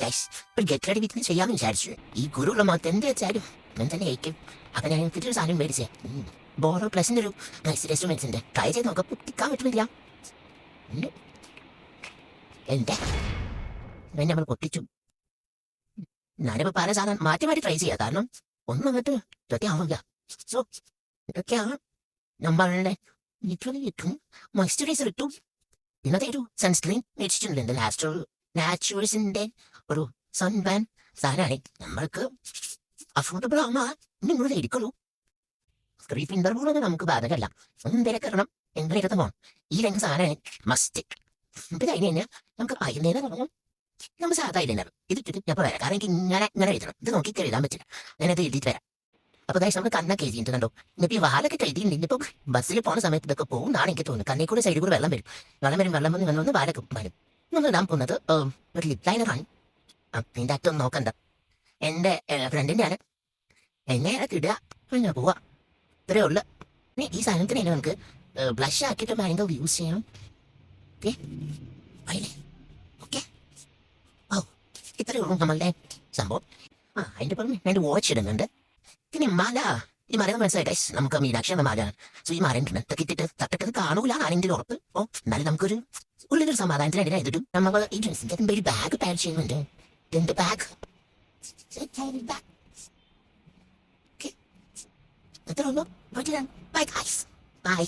Guys ഒരു get ready വിത്തിന് ചെയ്യാമെന്ന് വിചാരിച്ചു. ഈ ഗുരുള്ള മൊത്തം എന്ത് വെച്ചാലും ഞാൻ തന്നെ അയക്കും. അപ്പൊ ഞാൻ പുതിയൊരു സാധനം മേടിച്ചേ, ബോറോ പ്ലസിന്റെ ഒരു നൈസ് റെസ്റ്റോറൻറ്റ്സിന്റെ ട്രൈ ചെയ്ത് നോക്കാം. പൊട്ടിക്കാൻ പറ്റുന്നില്ല. എന്റെ നമ്മൾ പൊട്ടിച്ചു. ഞാനിപ്പോ പല സാധനം മാറ്റി മാറ്റി ട്രൈ ചെയ്യാം, കാരണം ഒന്നും അങ്ങോട്ട് ഇതൊക്കെ ആവില്ല. സോ ഇതൊക്കെയാണ് നമ്മളുടെ ഇട്ടും മോയ്സ്ചറൈസർ ഇട്ടും ഇന്നത്തെ ഒരു സൺസ്ക്രീൻ മേടിച്ചിട്ടുണ്ട്. നാച്ചുറൽസിന്റെ ഒരു സൺബാൻ സാധനമാണ്. നമ്മൾക്ക് അഫോർഡബിൾ ആവുമ്പോ നിങ്ങൾ മേടിക്കുള്ളൂ. സ്ക്രീൻ ഫിംഗർ പോലൊന്നും നമുക്ക് ബാധകമല്ല. ഒന്നും തിരക്കണം എങ്ങനെ പോകണം. ഈ രണ്ട് സാധനമാണ് മസ്റ്റ്. ഇത് കഴിഞ്ഞ് കഴിഞ്ഞാൽ നമുക്ക് വൈകുന്നേരം തുടങ്ങും. നമ്മൾ സാധാ ഇല്ല ഇതിട്ടിട്ട് ഞാൻ പറയാം, കാരണം എനിക്ക് ഇങ്ങനെ എഴുതണം. ഇത് നോക്കിയിട്ട് എഴുതാൻ പറ്റില്ല. ഞാനത് എഴുതിയിട്ട് വരാം. അപ്പൊ ഗൈസ് നമ്മൾ കണ്ണൊക്കെ എഴുതിയിട്ട് കണ്ടോ. ഇന്നിപ്പോ ഈ വാലൊക്കെ എഴുതിയിട്ടുണ്ട്. ഇപ്പം ബസ്സിൽ പോകുന്ന സമയത്ത് ഇതൊക്കെ പോകുന്നതാണ് എനിക്ക് തോന്നുന്നു. കണ്ണേ കൂടെ സൈഡിൽ കൂടെ വെള്ളം വരും. വെള്ളം വന്ന് വാലൊക്കെ വരും. നമ്മൾ ഇടാൻ പോകുന്നത് ഒരു ലിപ് ലൈനറാണ്. ഇതിൻ്റെ അറ്റൊന്നും നോക്കണ്ട. എൻ്റെ ഫ്രണ്ടിൻ്റെയാണ്. എങ്ങനെയാണ് ഇടുക ഞാൻ പോവാ. ഇത്രയേ ഉള്ളു. ഇനി ഈ സാധനത്തിന് നമുക്ക് ബ്ലഷ് ആക്കിയിട്ട് ഭയങ്കര യൂസ് ചെയ്യണം. Okay okay. ഓ ഇത്രയേ ഉള്ളൂ നമ്മളുടെ സംഭവം. അതിൻ്റെ പുറമെ ഞാൻ വാച്ച് ഇടുന്നുണ്ട്. പിന്നെ മല, ഈ മല മനസ്സിലായി ഗൈസ്, നമുക്ക് മീനാക്ഷിയുടെ മലയാണ്. സോ ഈ മരം കിട്ടിട്ട് തട്ടക്കത് കാണൂല ആണെങ്കിൽ ഉറപ്പ്. ഓ എന്നാലും നമുക്കൊരു ഉള്ളിലൊരു സമാധാനത്തിന് അതിനെ എഴുതിട്ടും നമ്മൾ ഈ ഡ്രസ്സിൻ്റെ ഒരു ബാഗ് പാക്ക് ചെയ്യുന്നുണ്ട്. ഇതിൻ്റെ ബാഗ് എത്ര ഉള്ളൂ. Bye guys, by.